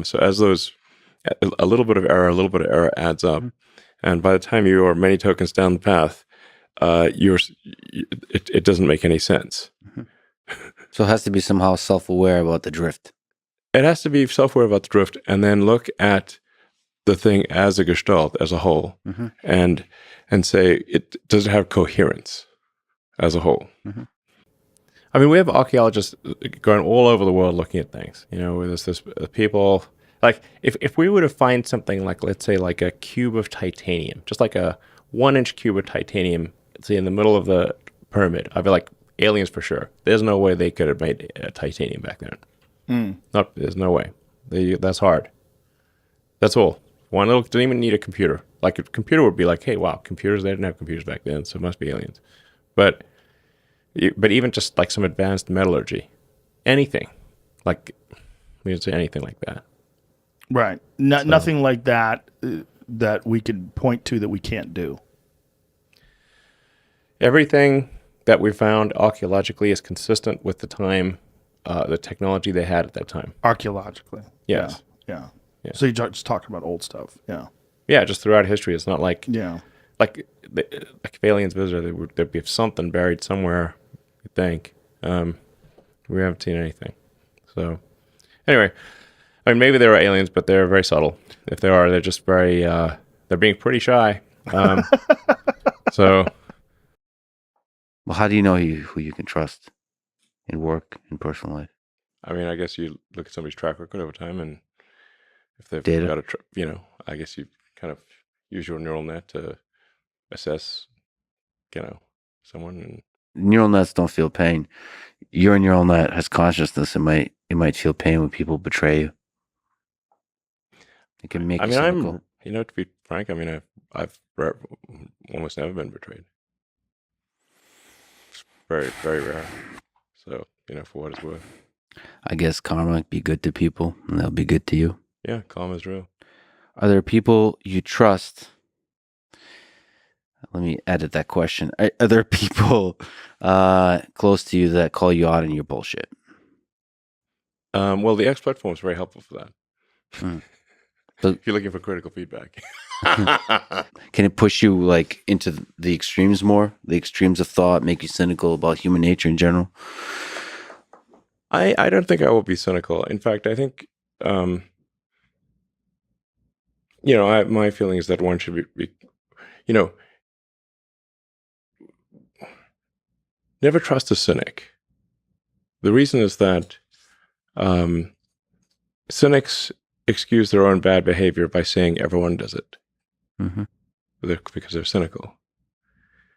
So as a little bit of error adds up, and by the time you are many tokens down the path, it doesn't make any sense. So it has to be somehow self-aware about the drift. It has to be self-aware about the drift, and then look at the thing as a gestalt, as a whole, and say, does it have coherence as a whole? I mean, we have archaeologists going all over the world looking at things. You know, there's this people, like, if we were to find something like, let's say, like a cube of titanium, just like a 1-inch cube of titanium, say, in the middle of the pyramid, I'd be like, aliens for sure. There's no way they could have made titanium back then. There's no way. That's hard. That's all. One little, didn't even need a computer. Like a computer would be like, hey, wow, computers, they didn't have computers back then, so it must be aliens. But even just like some advanced metallurgy, anything, like, we would say anything like that. Right. Nothing like that that we could point to that we can't do. Everything that we found archaeologically is consistent with the time, the technology they had at that time. Archaeologically. Yes. Yeah. So you're just talking about old stuff. Yeah. Yeah, just throughout history. It's not like, Yeah. like if aliens visited, there'd be something buried somewhere, you think. We haven't seen anything. So anyway, I mean, maybe there are aliens, but they're very subtle. If they are, they're just very, they're being pretty shy. So. Well, how do you know who you can trust in work and personal life? I mean, I guess you look at somebody's track record over time, and if they've Data. got I guess you kind of use your neural net to assess, someone. And neural nets don't feel pain. Your neural net has consciousness. It might feel pain when people betray you. It can make you cynical. To be frank, I mean, I've almost never been betrayed. It's very, very rare. So, for what it's worth. I guess karma be good to people, and they'll be good to you. Yeah, karma is real. Are there people you trust? Let me edit that question. Are there people close to you that call you out on your bullshit? Well, the X platform is very helpful for that. So, if you're looking for critical feedback. Can it push you like into the extremes more? The extremes of thought make you cynical about human nature in general? I don't think I will be cynical. In fact, I think, my feeling is that one should be never trust a cynic. The reason is that cynics excuse their own bad behavior by saying everyone does it. Because they're cynical.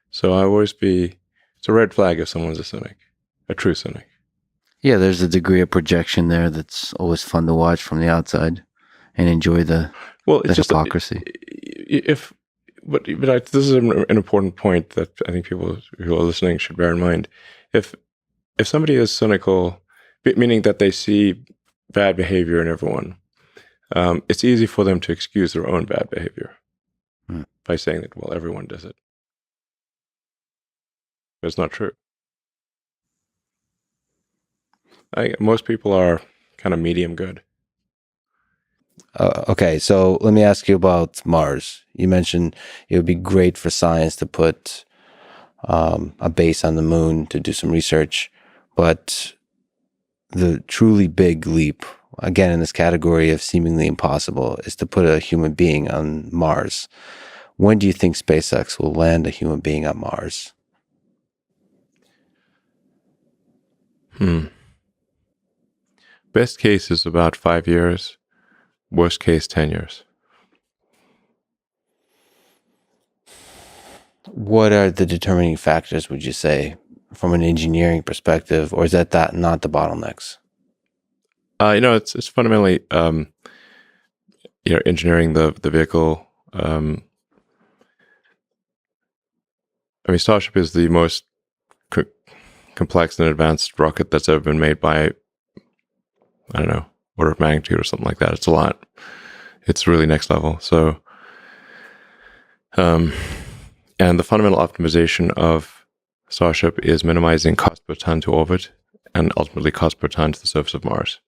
So it's a red flag if someone's a cynic, a true cynic. Yeah, there's a degree of projection there that's always fun to watch from the outside and enjoy the hypocrisy. This is an important point that I think people who are listening should bear in mind. If somebody is cynical, meaning that they see bad behavior in everyone, it's easy for them to excuse their own bad behavior. by saying that, well, everyone does it. But it's not true. Most people are kind of medium good. Okay, so let me ask you about Mars. You mentioned it would be great for science to put a base on the moon to do some research, but the truly big leap, again in this category of seemingly impossible, is to put a human being on Mars. When do you think SpaceX will land a human being on Mars? Best case is about 5 years. Worst case, 10 years. What are the determining factors, would you say, from an engineering perspective, or is that not the bottlenecks? It's fundamentally, engineering the vehicle. Starship is the most complex and advanced rocket that's ever been made by, I don't know, order of magnitude or something like that. It's a lot. It's really next level. So, and the fundamental optimization of Starship is minimizing cost per ton to orbit and ultimately cost per ton to the surface of Mars.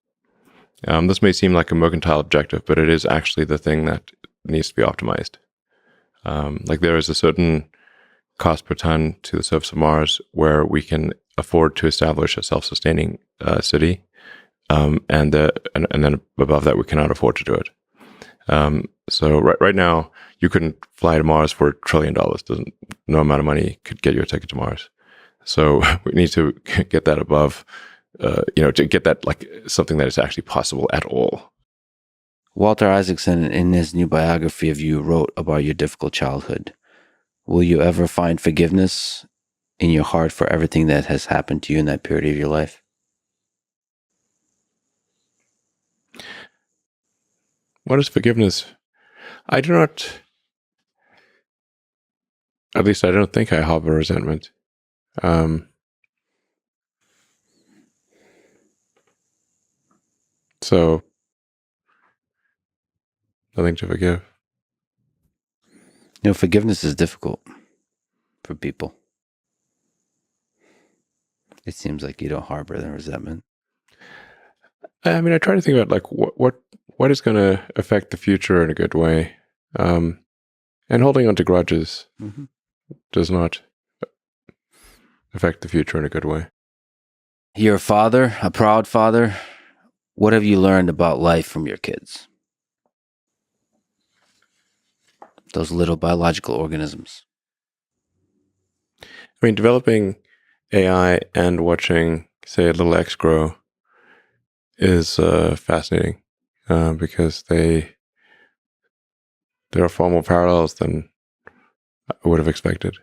This may seem like a mercantile objective, but it is actually the thing that needs to be optimized. There is a certain cost per ton to the surface of Mars where we can afford to establish a self-sustaining city, and then above that we cannot afford to do it. So right now you couldn't fly to Mars for $1 trillion. No amount of money could get you a ticket to Mars. So we need to get that above, to get that like something that is actually possible at all. Walter Isaacson, in his new biography of you, wrote about your difficult childhood. Will you ever find forgiveness in your heart for everything that has happened to you in that period of your life? What is forgiveness? I do not, at least I don't think I harbor resentment. So, nothing to forgive. Forgiveness is difficult for people. It seems like you don't harbor the resentment. I try to think about like what is going to affect the future in a good way, and holding on to grudges does not affect the future in a good way. You're a father, a proud father. What have you learned about life from your kids? Those little biological organisms. Developing AI and watching, say, a little X grow is fascinating because there are far more parallels than I would have expected.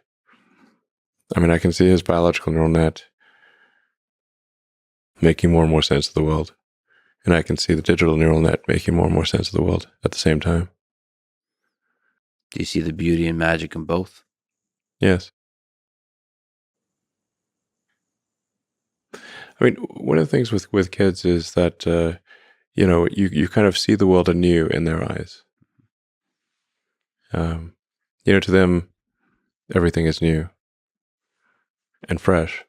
I can see his biological neural net making more and more sense of the world, and I can see the digital neural net making more and more sense of the world at the same time. Do you see the beauty and magic in both? Yes. One of the things with kids is that, you kind of see the world anew in their eyes. To them, everything is new and fresh.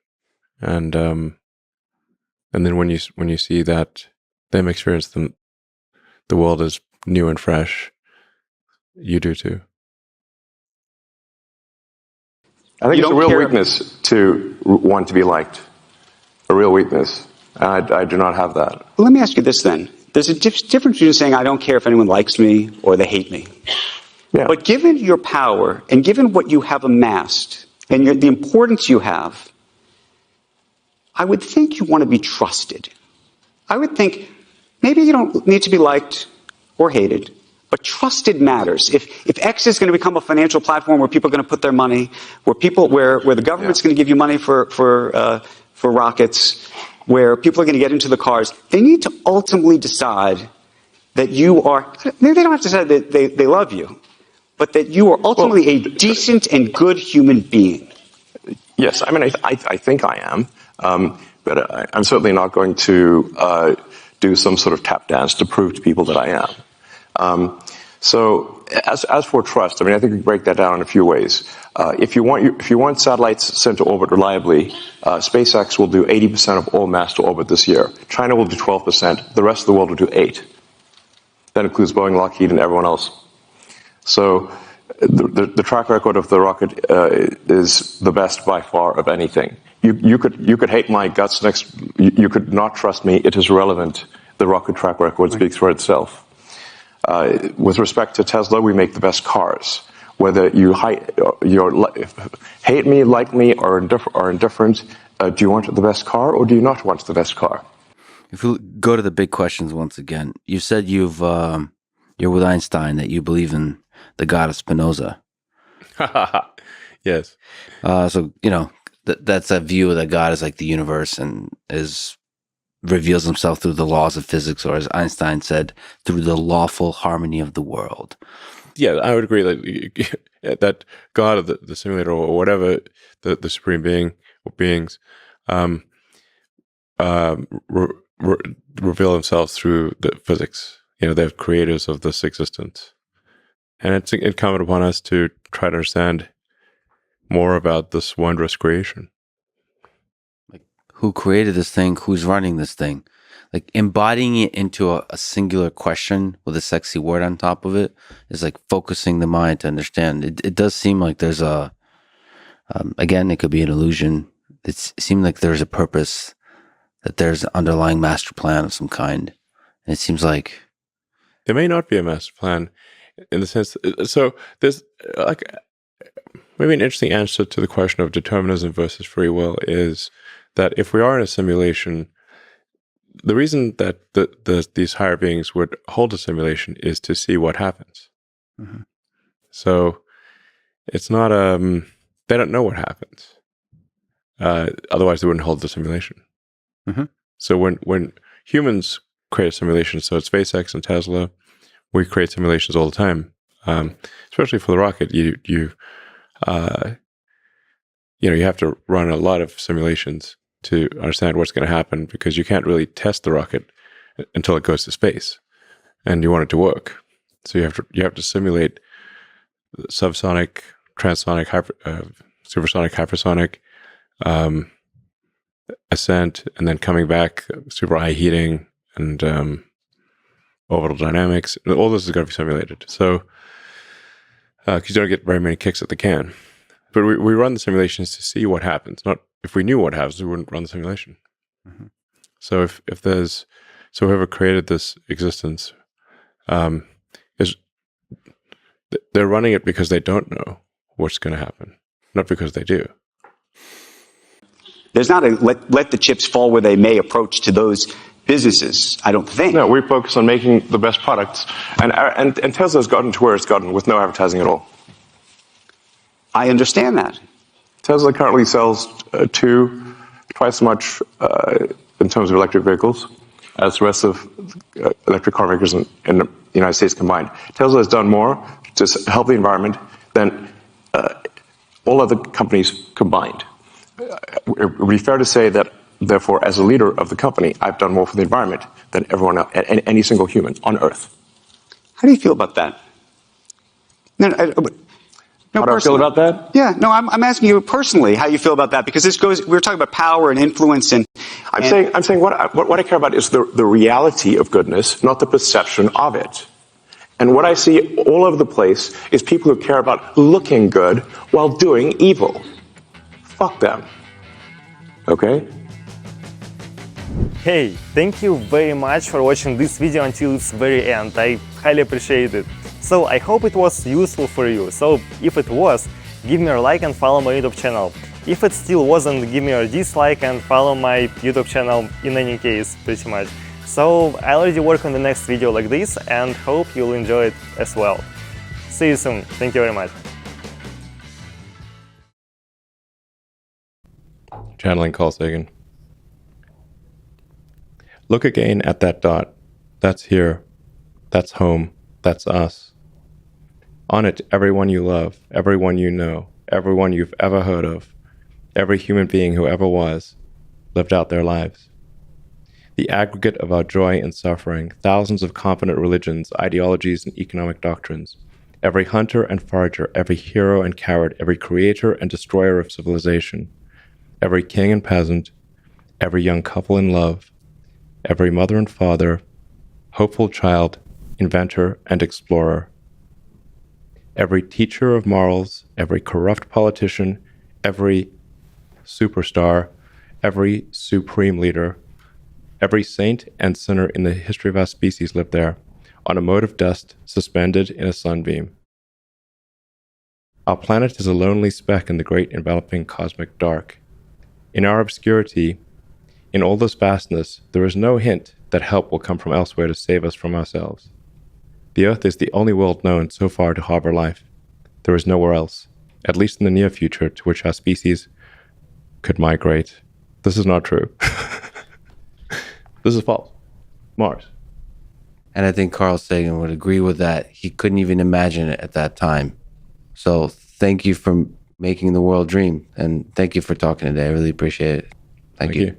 And then when you see that them experience the world as new and fresh, you do too. I think it's a real weakness to want to be liked. A real weakness. And I do not have that. Let me ask you this then. There's a difference between saying, I don't care if anyone likes me or they hate me. Yeah. But given your power and given what you have amassed and the importance you have, I would think you want to be trusted. I would think maybe you don't need to be liked or hated, but trusted matters. If X is going to become a financial platform where people are going to put their money, where the government's going to give you money for rockets, where people are going to get into the cars, they need to ultimately decide that you are, maybe they don't have to decide that they love you, but that you are ultimately a decent and good human being. Yes, I think I am, but I'm certainly not going to do some sort of tap dance to prove to people that I am. So as for trust, I mean, I think we break that down in a few ways. If you want satellites sent to orbit reliably, SpaceX will do 80% of all mass to orbit this year. China will do 12%. The rest of the world will do 8%. That includes Boeing, Lockheed, and everyone else. So the track record of the rocket is the best by far of anything. You could hate my guts next. You could not trust me. It is irrelevant. The rocket track record speaks for itself. With respect to Tesla, we make the best cars. Whether you hate me, like me, or indifferent, do you want the best car or do you not want the best car? If we go to the big questions once again, you said you're with Einstein, that you believe in the God of Spinoza. Yes. So, that's a view that God is like the universe and reveals himself through the laws of physics, or as Einstein said, through the lawful harmony of the world. Yeah, I would agree that God of the simulator or whatever the supreme being or beings reveal themselves through the physics. They're creators of this existence. And it's incumbent upon us to try to understand more about this wondrous creation. Who created this thing? Who's running this thing? Like embodying it into a singular question with a sexy word on top of it is like focusing the mind to understand. It does seem like there's again, it could be an illusion. It seemed like there's a purpose, that there's an underlying master plan of some kind. And it seems like there may not be a master plan in the sense. So there's maybe an interesting answer to the question of determinism versus free will is that if we are in a simulation, the reason that these higher beings would hold a simulation is to see what happens. Mm-hmm. So it's not they don't know what happens. Otherwise, they wouldn't hold the simulation. Mm-hmm. So when humans create a simulation, so it's SpaceX and Tesla, we create simulations all the time. Especially for the rocket, you have to run a lot of simulations to understand what's going to happen, because you can't really test the rocket until it goes to space, and you want it to work. So you have to simulate subsonic, transonic, supersonic, hypersonic ascent, and then coming back, super high heating and orbital dynamics. All this is going to be simulated. So because you don't get very many kicks at the can. But we run the simulations to see what happens. Not if we knew what happens, we wouldn't run the simulation. Mm-hmm. So if there's whoever created this existence they're running it because they don't know what's going to happen, not because they do. There's not a let the chips fall where they may approach to those businesses, I don't think. No, we focus on making the best products, and Tesla's gotten to where it's gotten with no advertising at all. I understand that. Tesla currently sells twice as much in terms of electric vehicles as the rest of electric car makers in the United States combined. Tesla has done more to help the environment than all other companies combined. It would be fair to say that, therefore, as a leader of the company, I've done more for the environment than everyone else, any single human on Earth. How do you feel about that? How do I feel about that? Yeah, no, I'm asking you personally how you feel about that, because we're talking about power and influence, and I'm saying what I care about is the reality of goodness, not the perception of it. And what I see all over the place is people who care about looking good while doing evil. Fuck them. Okay? Hey, thank you very much for watching this video until its very end. I highly appreciate it. So I hope it was useful for you. So if it was, give me a like and follow my YouTube channel. If it still wasn't, give me a dislike and follow my YouTube channel in any case, pretty much. So I already work on the next video like this and hope you'll enjoy it as well. See you soon. Thank you very much. Channeling Carl Sagan. Look again at that dot. That's here. That's home. That's us. On it, everyone you love, everyone you know, everyone you've ever heard of, every human being who ever was, lived out their lives. The aggregate of our joy and suffering, thousands of competent religions, ideologies, and economic doctrines, every hunter and forager, every hero and coward, every creator and destroyer of civilization, every king and peasant, every young couple in love, every mother and father, hopeful child, inventor and explorer, every teacher of morals, every corrupt politician, every superstar, every supreme leader, every saint and sinner in the history of our species lived there, on a mote of dust suspended in a sunbeam. Our planet is a lonely speck in the great enveloping cosmic dark. In our obscurity, in all this vastness, there is no hint that help will come from elsewhere to save us from ourselves. The Earth is the only world known so far to harbor life. There is nowhere else, at least in the near future, to which our species could migrate. This is not true. This is false. Mars. And I think Carl Sagan would agree with that. He couldn't even imagine it at that time. So thank you for making the world dream. And thank you for talking today. I really appreciate it. Thank you.